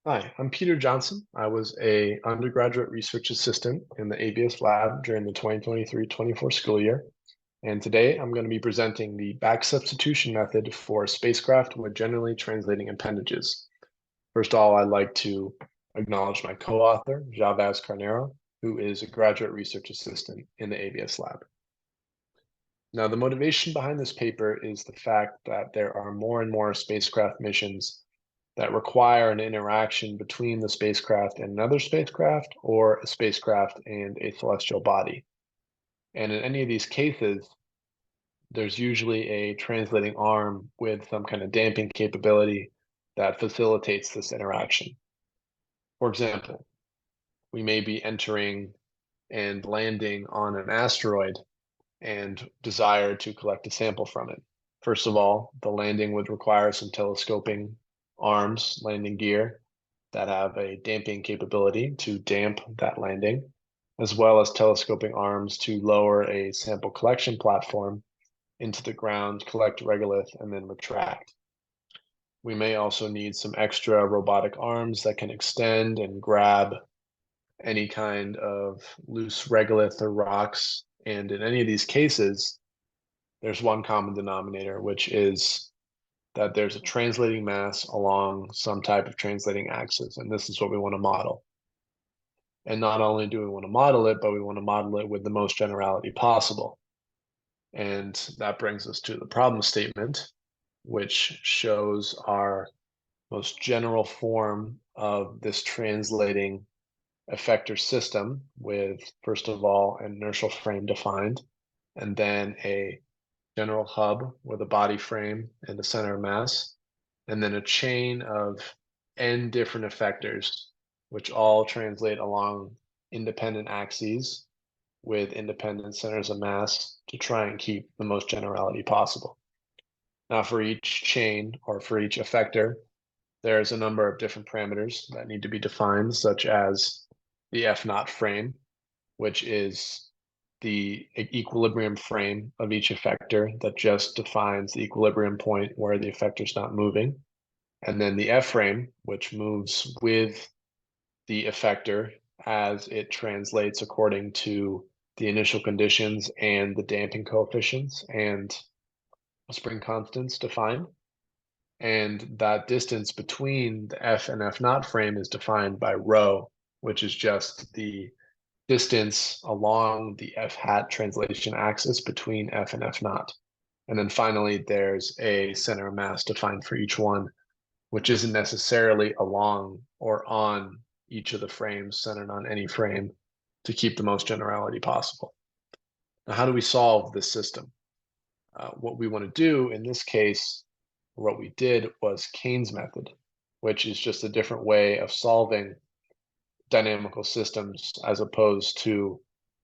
Hi, I'm Peter Johnson. I was a undergraduate research assistant in the ABS lab during the 2023-24 school year. And today I'm going to be presenting the back substitution method for spacecraft with generally translating appendages. First of all, I'd like to acknowledge my co-author, Joao Vaz Carneiro, who is a graduate research assistant in the ABS lab. Now, the motivation behind this paper is the fact that there are more and more spacecraft missions that require an interaction between the spacecraft and another spacecraft or a spacecraft and a celestial body. And in any of these cases, there's usually a translating arm with some kind of damping capability that facilitates this interaction. For example, we may be entering and landing on an asteroid and desire to collect a sample from it. First of all, the landing would require some telescoping arms, landing gear, that have a damping capability to damp that landing, as well as telescoping arms to lower a sample collection platform into the ground, collect regolith, and then retract. We may also need some extra robotic arms that can extend and grab any kind of loose regolith or rocks. And in any of these cases, there's one common denominator, which is that there's a translating mass along some type of translating axis, and this is what we want to model. And not only do we want to model it, but we want to model it with the most generality possible. And that brings us to the problem statement, which shows our most general form of this translating effector system with, first of all, an inertial frame defined, and then a general hub with a body frame and a center of mass, and then a chain of n different effectors, which all translate along independent axes with independent centers of mass to try and keep the most generality possible. Now, for each chain or for each effector, there's a number of different parameters that need to be defined, such as the F0 frame, which is the equilibrium frame of each effector that just defines the equilibrium point where the effector is not moving. And then the F frame, which moves with the effector as it translates according to the initial conditions and the damping coefficients and spring constants defined. And that distance between the F and F0 frame is defined by rho, which is just the distance along the F hat translation axis between F and F0. And then finally, there's a center of mass defined for each one, which isn't necessarily along or on each of the frames, centered on any frame, to keep the most generality possible. Now, how do we solve this system? What we want to do in this case, what we did was Kaynes' method, which is just a different way of solving dynamical systems as opposed to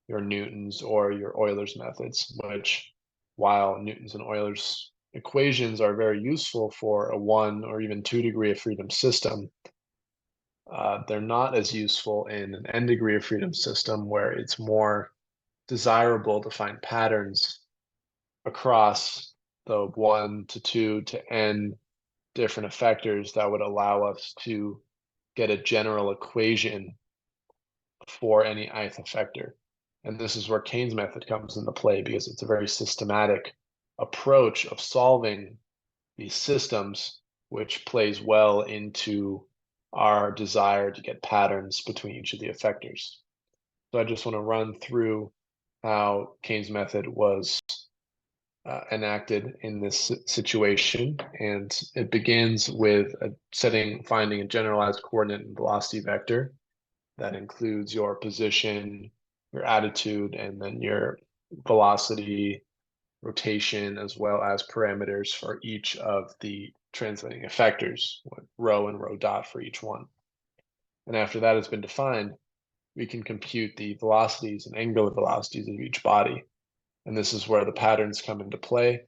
your Newton's or your Euler's methods, which, while Newton's and Euler's equations are very useful for a 1 or even 2 degree of freedom system, they're not as useful in an n degree of freedom system where it's more desirable to find patterns across the 1 to 2 to n different effectors that would allow us to get a general equation for any ith effector. And this is where Kaynes' method comes into play because it's a very systematic approach of solving these systems, which plays well into our desire to get patterns between each of the effectors. So I just want to run through how Kaynes' method was enacted in this situation. And it begins with finding a generalized coordinate and velocity vector that includes your position, your attitude, and then your velocity, rotation, as well as parameters for each of the translating effectors, with rho and rho dot for each one. And after that has been defined, we can compute the velocities and angular velocities of each body. And this is where the patterns come into play,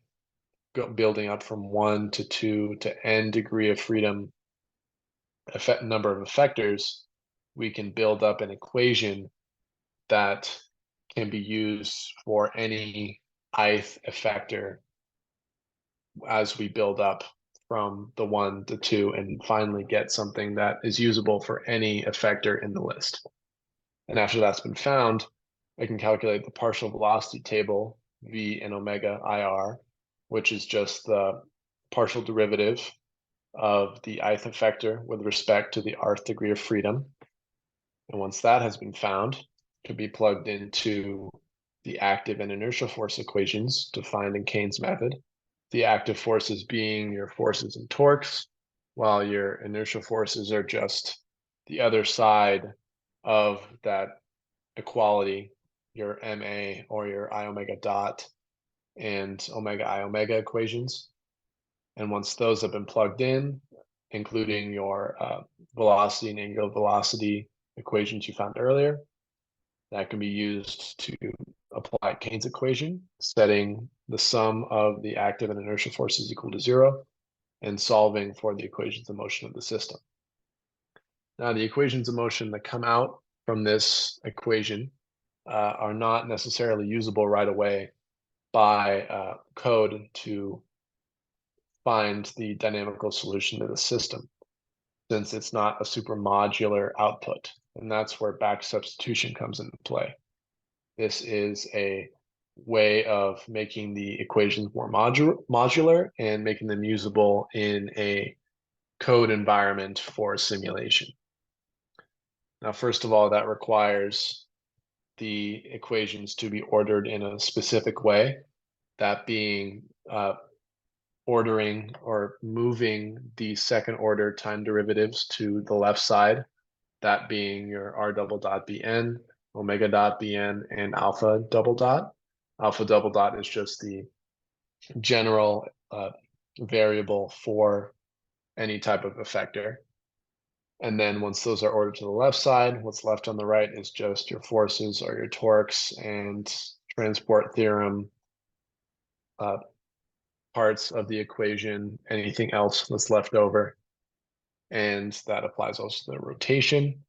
building up from 1 to 2 to n degree of freedom number of effectors. We can build up an equation that can be used for any ith effector as we build up from the 1 to 2 and finally get something that is usable for any effector in the list. And after that's been found, I can calculate the partial velocity table, V and omega IR, which is just the partial derivative of the ith effector with respect to the rth degree of freedom. And once that has been found, it can be plugged into the active and inertial force equations defined in Keynes' method. The active forces being your forces and torques, while your inertial forces are just the other side of that equality, your MA or your I omega dot and omega I omega equations. And once those have been plugged in, including your velocity and angular velocity equations you found earlier, that can be used to apply Keynes' equation, setting the sum of the active and inertial forces equal to 0, and solving for the equations of motion of the system. Now, the equations of motion that come out from this equation are not necessarily usable right away by code to find the dynamical solution to the system, since it's not a super modular output. And that's where back substitution comes into play. This is a way of making the equations more modular and making them usable in a code environment for simulation. Now, first of all, that requires the equations to be ordered in a specific way, that being ordering or moving the second order time derivatives to the left side, that being your r double dot bn, omega dot bn, and alpha double dot. Alpha double dot is just the general variable for any type of effector. And then once those are ordered to the left side, what's left on the right is just your forces or your torques and transport theorem parts of the equation, anything else that's left over. And that applies also to the rotation.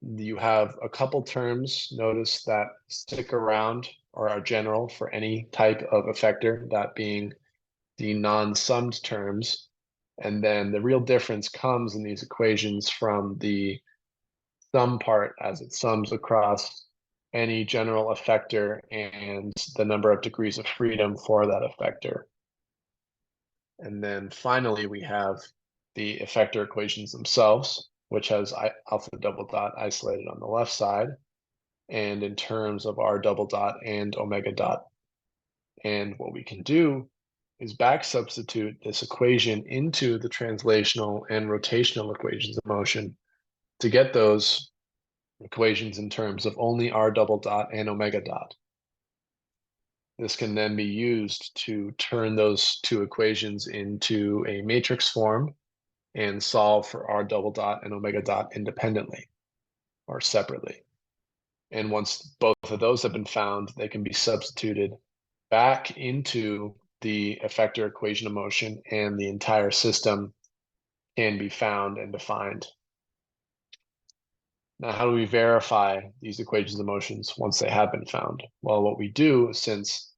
You have a couple terms, notice, that stick around or are general for any type of effector, that being the non-summed terms. And then the real difference comes in these equations from the sum part as it sums across any general effector and the number of degrees of freedom for that effector. And then finally, we have the effector equations themselves, which has alpha double dot isolated on the left side, and in terms of r double dot and omega dot. And what we can do is back substitute this equation into the translational and rotational equations of motion to get those equations in terms of only r double dot and omega dot. This can then be used to turn those two equations into a matrix form and solve for r double dot and omega dot independently or separately. And once both of those have been found, they can be substituted back into the effector equation of motion, and the entire system can be found and defined. Now, how do we verify these equations of motions once they have been found? Well, what we do, since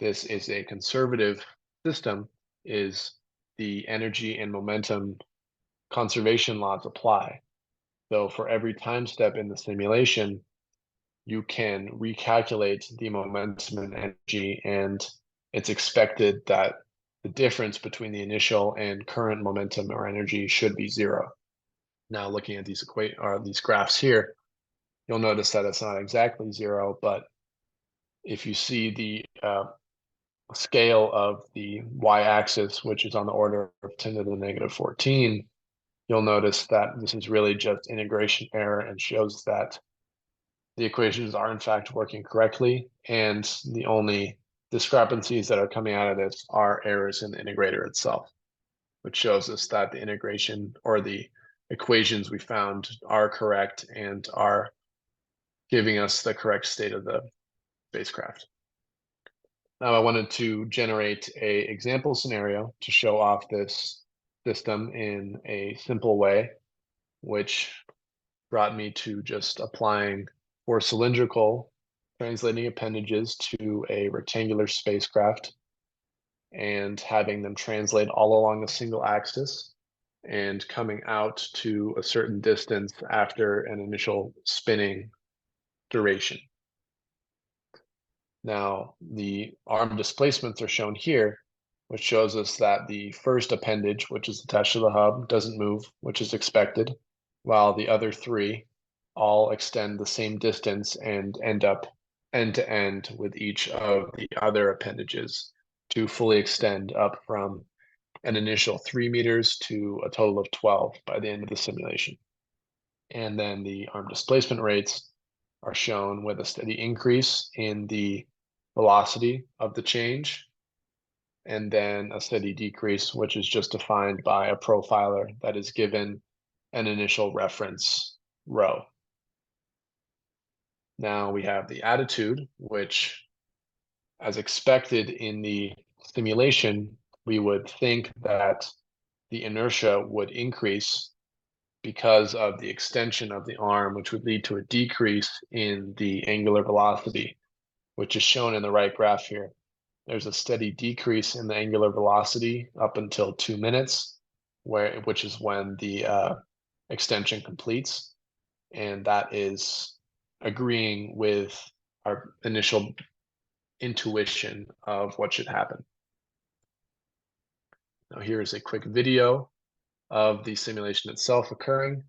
this is a conservative system, is the energy and momentum conservation laws apply. So for every time step in the simulation, you can recalculate the momentum and energy, and it's expected that the difference between the initial and current momentum or energy should be 0. Now, looking at these graphs here, you'll notice that it's not exactly 0, but if you see the scale of the y-axis, which is on the order of 10 to the negative 14, you'll notice that this is really just integration error and shows that the equations are in fact working correctly, and the only discrepancies that are coming out of this are errors in the integrator itself, which shows us that the integration or the equations we found are correct and are giving us the correct state of the spacecraft. Now I wanted to generate an example scenario to show off this system in a simple way, which brought me to just applying for cylindrical translating appendages to a rectangular spacecraft. and having them translate all along a single axis and coming out to a certain distance after an initial spinning duration. Now, the arm displacements are shown here, which shows us that the first appendage, which is attached to the hub, doesn't move, which is expected, while the other three all extend the same distance and end up end to end with each of the other appendages to fully extend up from an initial 3 meters to a total of 12 by the end of the simulation. And then the arm displacement rates are shown with a steady increase in the velocity of the change, and then a steady decrease, which is just defined by a profiler that is given an initial reference rho. Now we have the attitude, which, as expected in the simulation, we would think that the inertia would increase because of the extension of the arm, which would lead to a decrease in the angular velocity, which is shown in the right graph here. There's a steady decrease in the angular velocity up until 2 minutes, which is when the extension completes. And that is agreeing with our initial intuition of what should happen. Now here is a quick video of the simulation itself occurring.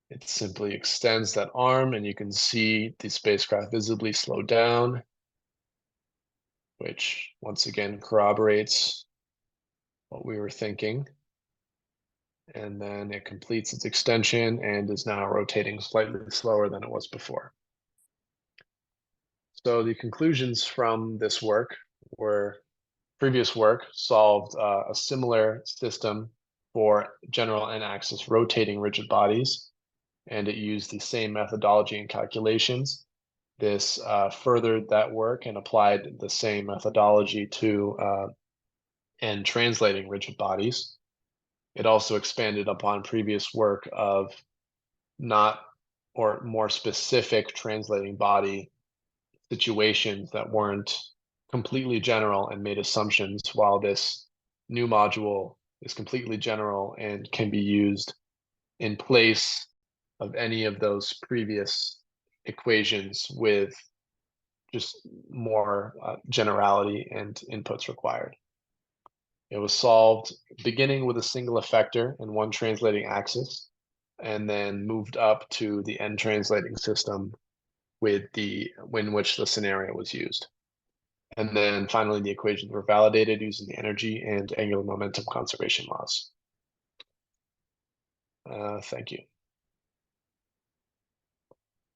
It simply extends that arm, and you can see the spacecraft visibly slow down, which once again corroborates what we were thinking. And then it completes its extension and is now rotating slightly slower than it was before. So the conclusions from this work were previous work solved a similar system for general n-axis rotating rigid bodies, and it used the same methodology and calculations. This furthered that work and applied the same methodology to and translating rigid bodies. It also expanded upon previous work of not or more specific translating body situations that weren't completely general and made assumptions, while this new module is completely general and can be used in place of any of those previous equations with just more generality and inputs required. It was solved beginning with a single effector and one translating axis, and then moved up to the n translating system with in which the scenario was used. And then finally, the equations were validated using the energy and angular momentum conservation laws. Thank you.